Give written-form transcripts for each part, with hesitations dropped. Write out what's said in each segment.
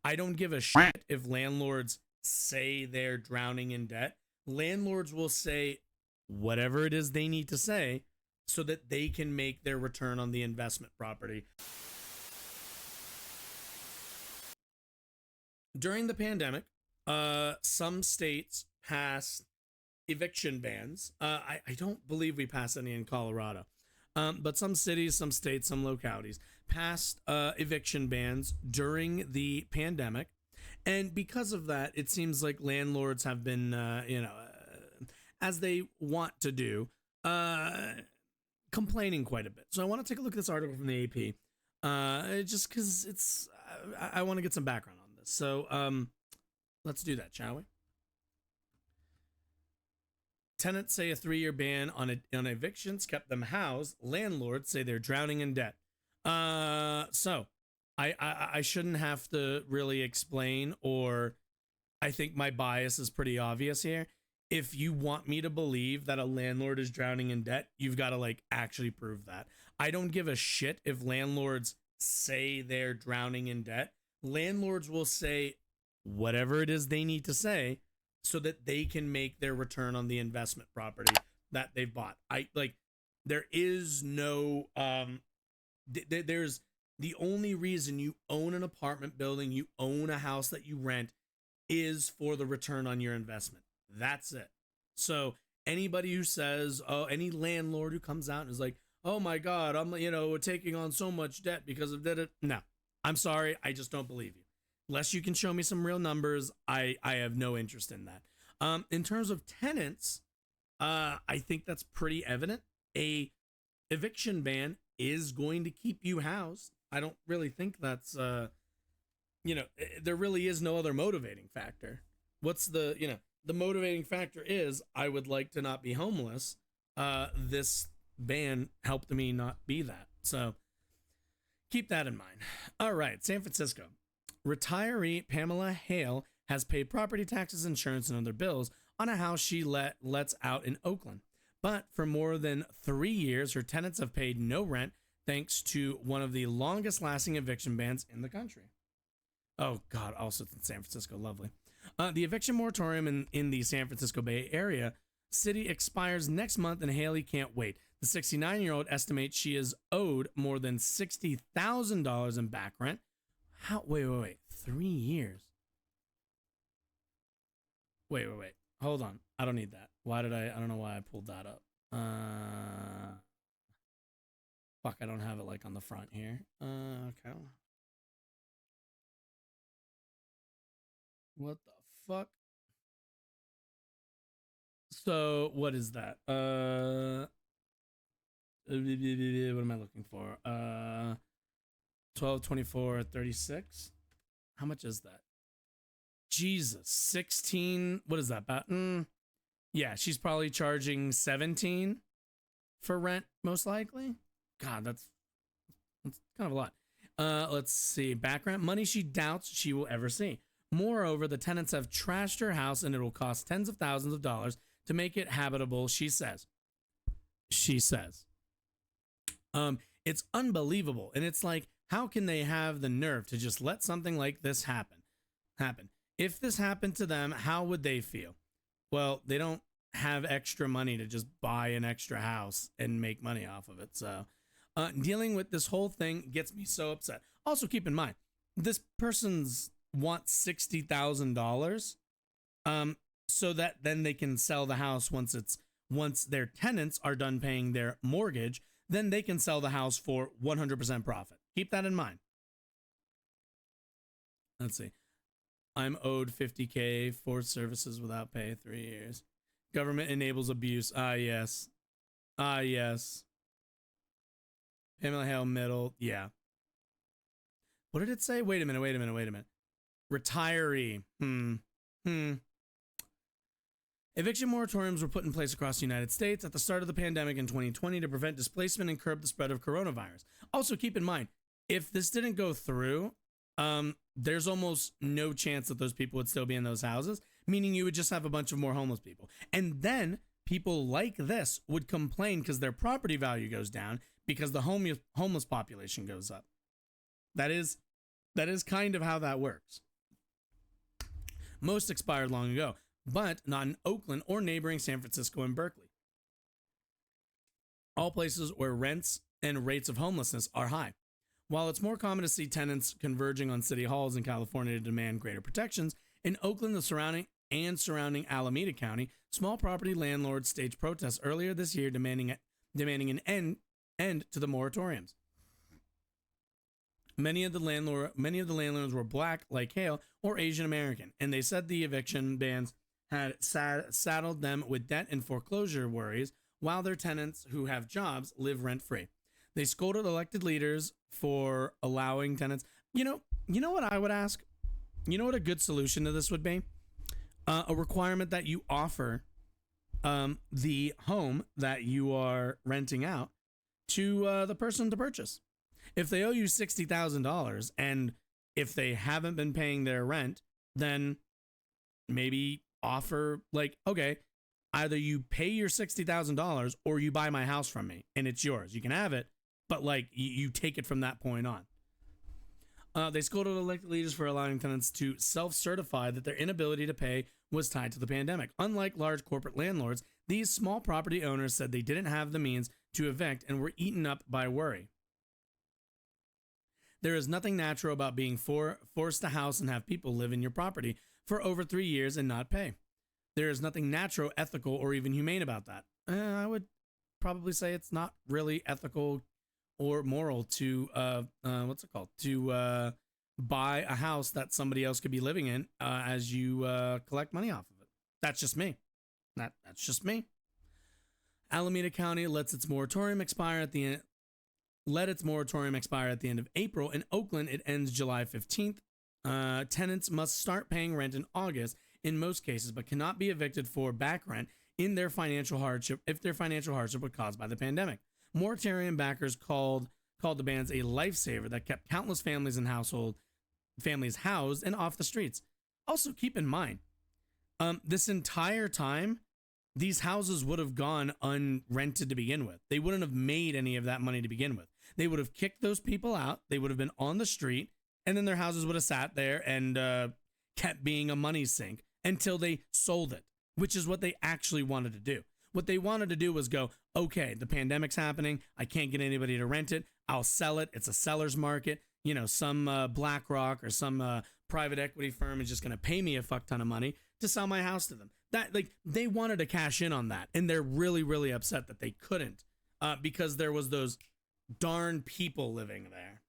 I don't give a shit if landlords say they're drowning in debt. Landlords will say whatever it is they need to say so that they can make their return on the investment property. During the pandemic, some states passed eviction bans. I don't believe we passed any in Colorado. But some cities, some states, some localities passed eviction bans during the pandemic. And because of that, it seems like landlords have been, as they want to do, complaining quite a bit. So I want to take a look at this article from the AP, just because it's, I want to get some background on this. So let's do that, shall we? Tenants say a 3-year ban on evictions kept them housed. Landlords say they're drowning in debt. So I shouldn't have to really explain, or I think my bias is pretty obvious here. If you want me to believe that a landlord is drowning in debt, you've got to like actually prove that. I don't give a shit if landlords say they're drowning in debt. Landlords will say whatever it is they need to say so that they can make their return on the investment property that they've bought. There is no, there's the only reason you own an apartment building, you own a house that you rent, is for the return on your investment. That's it. So anybody who says, any landlord who comes out and is like, oh my God, I'm, taking on so much debt because of that. No, I'm sorry. I just don't believe you. Unless you can show me some real numbers, I have no interest in that. In terms of tenants, I think that's pretty evident. A eviction ban is going to keep you housed. I don't really think that's, there really is no other motivating factor. What's the motivating factor is I would like to not be homeless. This ban helped me not be that. So keep that in mind. All right, San Francisco. Retiree Pamela Hale has paid property taxes, insurance, and other bills on a house she lets out in Oakland. But for more than 3 years, her tenants have paid no rent thanks to one of the longest lasting eviction bans in the country. Oh, God, also it's in San Francisco. Lovely. The eviction moratorium in the San Francisco Bay Area city expires next month, and Haley can't wait. The 69-year-old estimates she is owed more than $60,000 in back rent. How? Wait. 3 years. Wait. Hold on. I don't need that. I don't know why I pulled that up. Fuck, I don't have it like on the front here. Okay. What the fuck? So, what is that? What am I looking for? 12, 24, 36. How much is that? Jesus, 16. What is that about? Yeah, she's probably charging 17 for rent, most likely. God, that's kind of a lot. Let's see. Back rent, money she doubts she will ever see. Moreover, the tenants have trashed her house, and it will cost tens of thousands of dollars to make it habitable, she says. It's unbelievable. And it's like, how can they have the nerve to just let something like this happen? If this happened to them, how would they feel? Well, they don't have extra money to just buy an extra house and make money off of it. So dealing with this whole thing gets me so upset. Also, keep in mind, this person's wants $60,000 so that then they can sell the house once their tenants are done paying their mortgage. Then they can sell the house for 100% profit. Keep that in mind. Let's see. I'm owed $50K for services without pay, 3 years. Government enables abuse. Yes. Yes. Pamela Hale middle. Yeah. What did it say? Wait a minute. Retiree. Eviction moratoriums were put in place across the United States at the start of the pandemic in 2020 to prevent displacement and curb the spread of coronavirus. Also, keep in mind, if this didn't go through, there's almost no chance that those people would still be in those houses, meaning you would just have a bunch of more homeless people. And then people like this would complain because their property value goes down because the homeless population goes up. That is kind of how that works. Most expired long ago, but not in Oakland or neighboring San Francisco and Berkeley, all places where rents and rates of homelessness are high. While it's more common to see tenants converging on city halls in California to demand greater protections, in Oakland, the surrounding Alameda County, small property landlords staged protests earlier this year demanding an end to the moratoriums. Many of the landlords were black, like Hale, or Asian American, and they said the eviction bans had saddled them with debt and foreclosure worries, while their tenants who have jobs live rent-free. They scolded elected leaders for allowing tenants. You know what I would ask? You know what a good solution to this would be? A requirement that you offer the home that you are renting out to the person to purchase. If they owe you $60,000 and if they haven't been paying their rent, then maybe offer like, okay, either you pay your $60,000 or you buy my house from me and it's yours. You can have it, but like you take it from that point on. They scolded elected leaders for allowing tenants to self-certify that their inability to pay was tied to the pandemic. Unlike large corporate landlords, these small property owners said they didn't have the means to evict and were eaten up by worry. There is nothing natural about being forced to house and have people live in your property for over 3 years and not pay. There is nothing natural, ethical, or even humane about that. I would probably say it's not really ethical or moral to to buy a house that somebody else could be living in as you collect money off of it. That's just me. That's just me. Alameda County lets its moratorium expire at the end. Let its moratorium expire at the end of April. In Oakland, it ends July 15th. Tenants must start paying rent in August in most cases, but cannot be evicted for back rent in their financial hardship if their financial hardship was caused by the pandemic. Moratorium backers called the bans a lifesaver that kept countless families housed and off the streets. Also, keep in mind, this entire time, these houses would have gone unrented to begin with. They wouldn't have made any of that money to begin with. They would have kicked those people out. They would have been on the street, and then their houses would have sat there and kept being a money sink until they sold it, which is what they actually wanted to do. What they wanted to do was go, okay, the pandemic's happening. I can't get anybody to rent it. I'll sell it. It's a seller's market. You know, some BlackRock or some private equity firm is just going to pay me a fuck ton of money to sell my house to them. That, like, they wanted to cash in on that, and they're really, really upset that they couldn't because there was those darn people living there.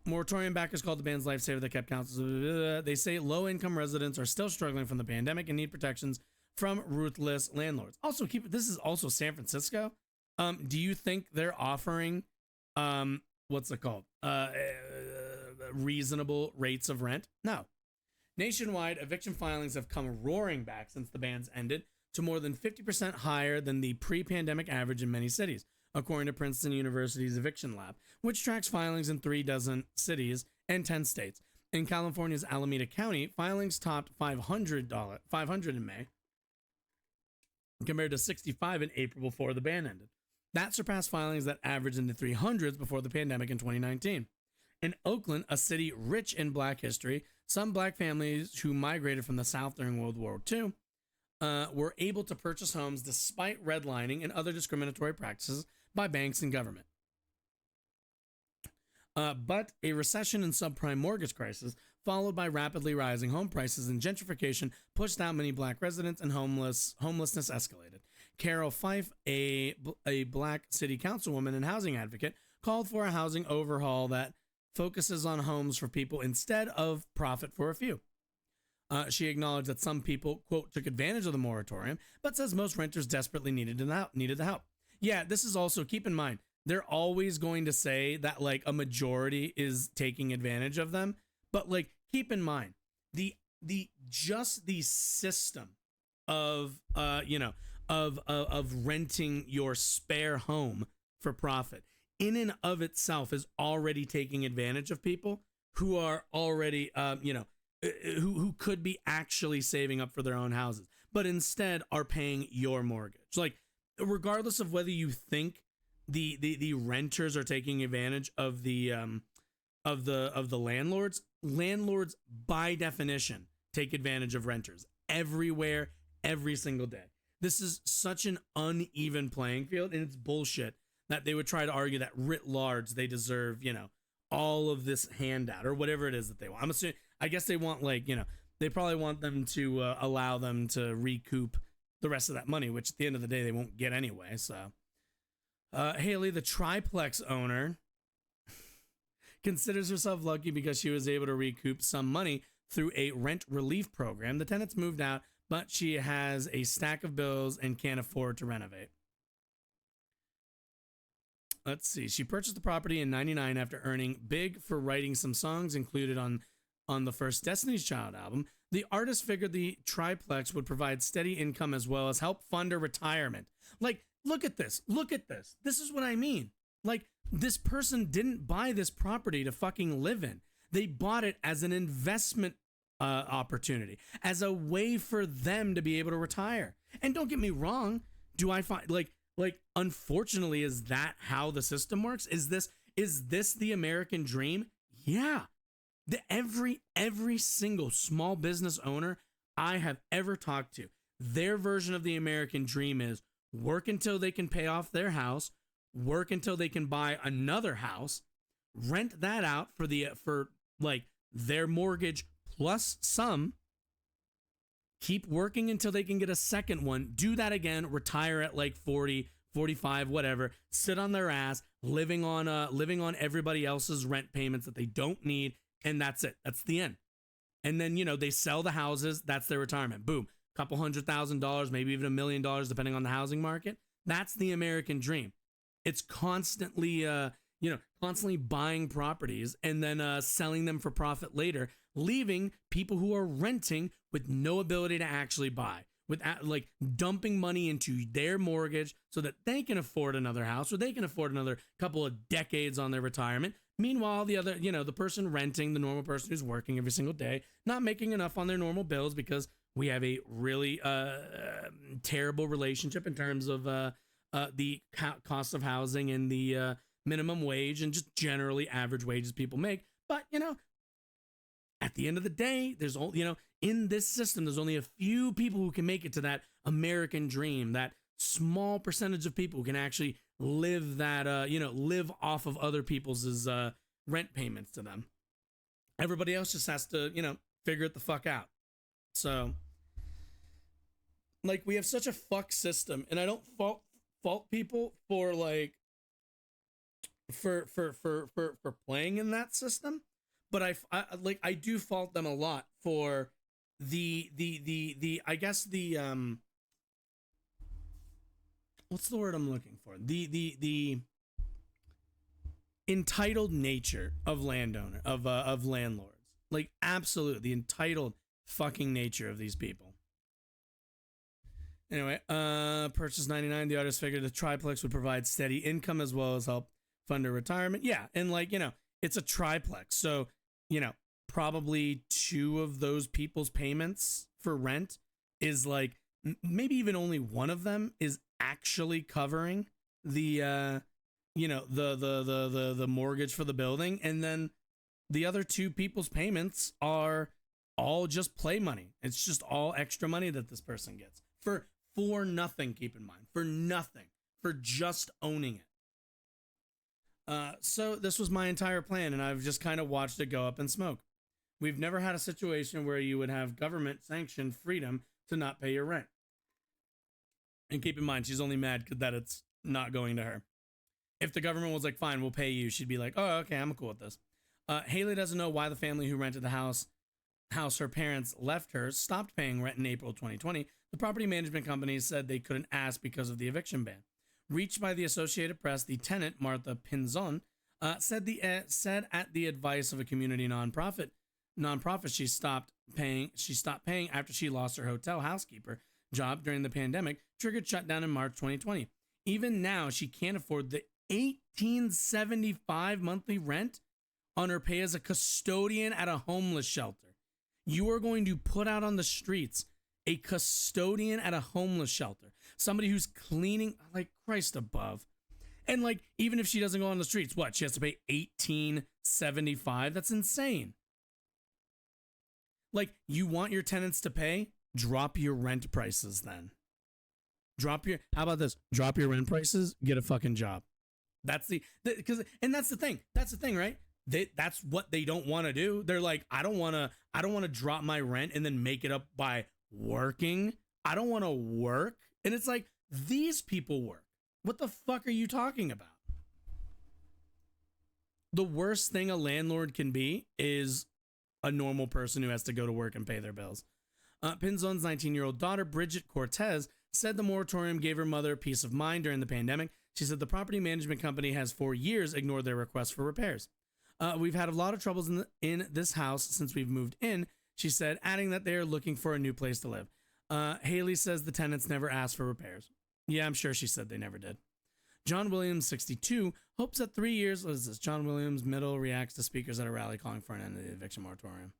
Moratorium backers called the band's lifesaver that kept councils. They say low-income residents are still struggling from the pandemic and need protections from ruthless landlords. Also, this is also San Francisco. Do you think they're offering reasonable rates of rent? No. Nationwide, eviction filings have come roaring back since the bans ended to more than 50% higher than the pre-pandemic average in many cities, according to Princeton University's Eviction Lab, which tracks filings in 36 cities and 10 states. In California's Alameda County, filings topped 500 in May, compared to 65 in April before the ban ended. That surpassed filings that averaged in the 300s before the pandemic in 2019. In Oakland, a city rich in black history, some black families who migrated from the South during World War II were able to purchase homes despite redlining and other discriminatory practices by banks and government. But a recession and subprime mortgage crisis, followed by rapidly rising home prices and gentrification, pushed out many black residents, and homelessness escalated. Carol Fife, a black city councilwoman and housing advocate, called for a housing overhaul that focuses on homes for people instead of profit for a few. She acknowledged that some people, quote, took advantage of the moratorium, but says most renters desperately needed the help. Yeah, this is also, keep in mind, they're always going to say that like a majority is taking advantage of them, but like keep in mind the system of renting your spare home for profit in and of itself is already taking advantage of people who are already who could be actually saving up for their own houses, but instead are paying your mortgage. Like, regardless of whether you think the renters are taking advantage of the landlords by definition take advantage of renters everywhere, every single day. This is such an uneven playing field, and it's bullshit that they would try to argue that writ large they deserve, all of this handout or whatever it is that they want. I'm assuming, I guess they want they probably want them to allow them to recoup the rest of that money, which at the end of the day they won't get anyway. So, Haley, the triplex owner, considers herself lucky because she was able to recoup some money through a rent relief program. The tenants moved out, but she has a stack of bills and can't afford to renovate. Let's see. She purchased the property in '99 after earning big for writing some songs included on the first Destiny's Child album. The artist figured the triplex would provide steady income as well as help fund her retirement. Like, look at this. Look at this. This is what I mean. Like, this person didn't buy this property to fucking live in. They bought it as an investment opportunity, as a way for them to be able to retire. And don't get me wrong. Do I find like unfortunately, is that how the system works? Is this the American dream? Yeah. Every single small business owner I have ever talked to, their version of the American dream is work until they can pay off their house, work until they can buy another house, rent that out for their mortgage plus some, keep working until they can get a second one, do that again, retire at like 40, 45, whatever, sit on their ass, living on everybody else's rent payments that they don't need, and that's it. That's the end. And then, they sell the houses, that's their retirement. Boom. Couple $100,000, maybe even $1 million, depending on the housing market. That's the American dream. It's constantly constantly buying properties and then selling them for profit later, leaving people who are renting with no ability to actually buy, with dumping money into their mortgage so that they can afford another house or they can afford another couple of decades on their retirement. Meanwhile, the other, the person renting, the normal person who's working every single day, not making enough on their normal bills because we have a really terrible relationship in terms of the cost of housing and the minimum wage and just generally average wages people make. But, at the end of the day, there's only, in this system, there's only a few people who can make it to that American dream, that small percentage of people who can actually live that, live off of other people's rent payments to them. Everybody else just has to, figure it the fuck out. So, we have such a fuck system, and I don't fault people for for playing in that system, but I do fault them a lot for the I guess the what's the word I'm looking for? The entitled nature of landlords. Absolutely the entitled fucking nature of these people. Anyway, purchase 99. The artist figured the triplex would provide steady income as well as help fund her retirement. Yeah, and it's a triplex, so probably two of those people's payments for rent is maybe even only one of them is actually covering the the mortgage for the building, and then the other two people's payments are all just play money. It's just all extra money that this person gets for nothing. Keep in mind, for nothing, for just owning it. So this was my entire plan, and I've just kind of watched it go up in smoke. We've never had a situation where you would have government sanctioned freedom to not pay your rent. And keep in mind, she's only mad that it's not going to her. If the government was like, fine, we'll pay you, she'd be like, oh, okay, I'm cool with this. Haley doesn't know why the family who rented the house her parents left her stopped paying rent in April 2020. The property management company said they couldn't ask because of the eviction ban. Reached by the Associated Press, the tenant, Martha Pinzon, said at the advice of a community nonprofit she stopped paying after she lost her hotel housekeeper job during the pandemic, triggered shutdown in March 2020. Even now, she can't afford the $1,875 monthly rent on her pay as a custodian at a homeless shelter. You are going to put out on the streets a custodian at a homeless shelter, somebody who's cleaning, Christ above. And even if she doesn't go on the streets, she has to pay $1,875? That's insane. Like, you want your tenants to pay? Drop your rent prices then. How about this? Drop your rent prices, get a fucking job. That's and that's the thing. That's the thing, right? That's what they don't want to do. They're like, I don't want to drop my rent and then make it up by working. I don't want to work. And it's like, these people work. What the fuck are you talking about? The worst thing a landlord can be is a normal person who has to go to work and pay their bills. Pinzone's 19-year-old daughter, Bridget Cortez, said the moratorium gave her mother peace of mind during the pandemic. She said the property management company has for years ignored their requests for repairs. We've had a lot of troubles in this house since we've moved in, she said, adding that they are looking for a new place to live. Haley says the tenants never asked for repairs. Yeah, I'm sure she said they never did. John Williams, 62, hopes that 3 years... What is this? John Williams, middle, reacts to speakers at a rally calling for an end to the eviction moratorium.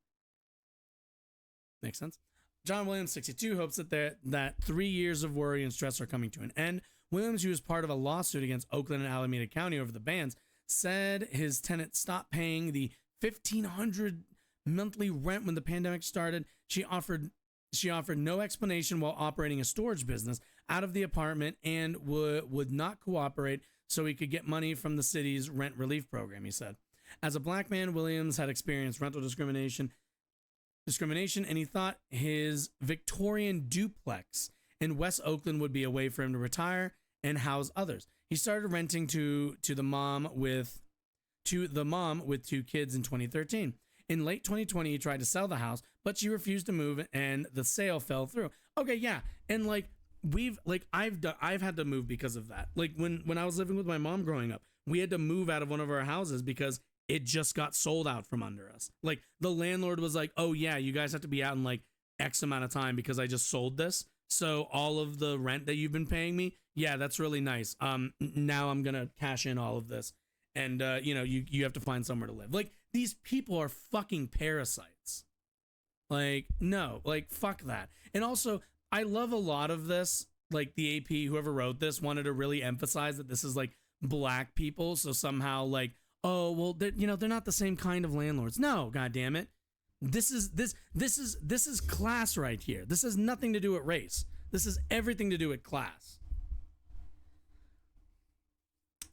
Makes sense. John Williams, 62, hopes that 3 years of worry and stress are coming to an end. Williams, who was part of a lawsuit against Oakland and Alameda County over the bans, said his tenant stopped paying the $1,500 monthly rent when the pandemic started. She offered no explanation while operating a storage business out of the apartment and would not cooperate so he could get money from the city's rent relief program, he said. As a black man, Williams had experienced rental discrimination, and he thought his Victorian duplex in West Oakland would be a way for him to retire and house others. He started renting to the mom with 2 kids in 2013. In late 2020, he tried to sell the house, but she refused to move, and the sale fell through. Okay, yeah, and I've had to move because of that. Like when I was living with my mom growing up, we had to move out of one of our houses because it just got sold out from under us. Like the landlord was like, "Oh yeah, you guys have to be out in like X amount of time because I just sold this. So all of the rent that you've been paying me, yeah, that's really nice. Now I'm gonna cash in all of this, and you have to find somewhere to live." Like these people are fucking parasites. Like no, like fuck that. And also, I love a lot of this. Like the AP, whoever wrote this, wanted to really emphasize that this is like black people. So somehow like, oh well, they're not the same kind of landlords. No, god damn it. This is class right here. This has nothing to do with race. This has everything to do with class.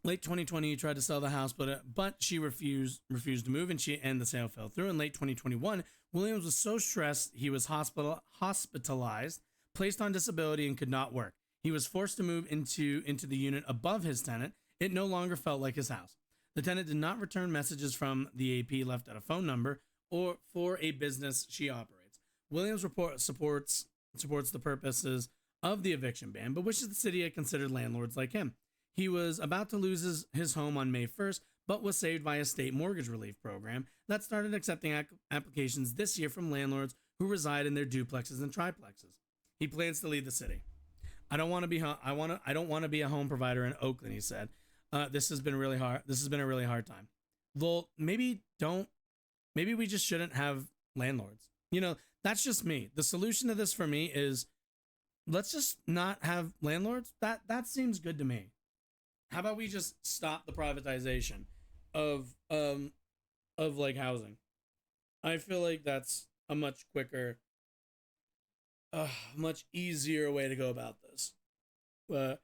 Late 2020, he tried to sell the house, but she refused to move, and the sale fell through. In late 2021, Williams was so stressed he was hospitalized, placed on disability, and could not work. He was forced to move into the unit above his tenant. It no longer felt like his house. The tenant did not return messages from the AP left at a phone number or for a business she operates. Williams supports the purposes of the eviction ban, but wishes the city had considered landlords like him. He was about to lose his home on May 1st, but was saved by a state mortgage relief program that started accepting applications this year from landlords who reside in their duplexes and triplexes. He plans to leave the city. I don't want to be a home provider in Oakland, he said. This has been really hard. This has been a really hard time. Well, maybe we just shouldn't have landlords. That's just me. The solution to this for me is let's just not have landlords. That seems good to me. How about we just stop the privatization of like housing? I feel like that's a much quicker, much easier way to go about this. But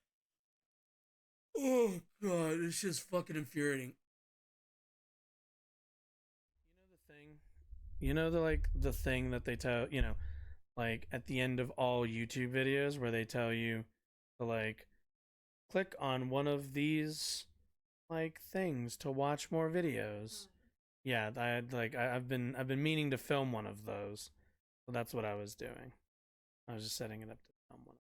oh god, it's just fucking infuriating. The thing that they tell, like at the end of all YouTube videos where they tell you to like click on one of these like things to watch more videos. Yeah, I've been meaning to film one of those. So that's what I was doing. I was just setting it up to film one.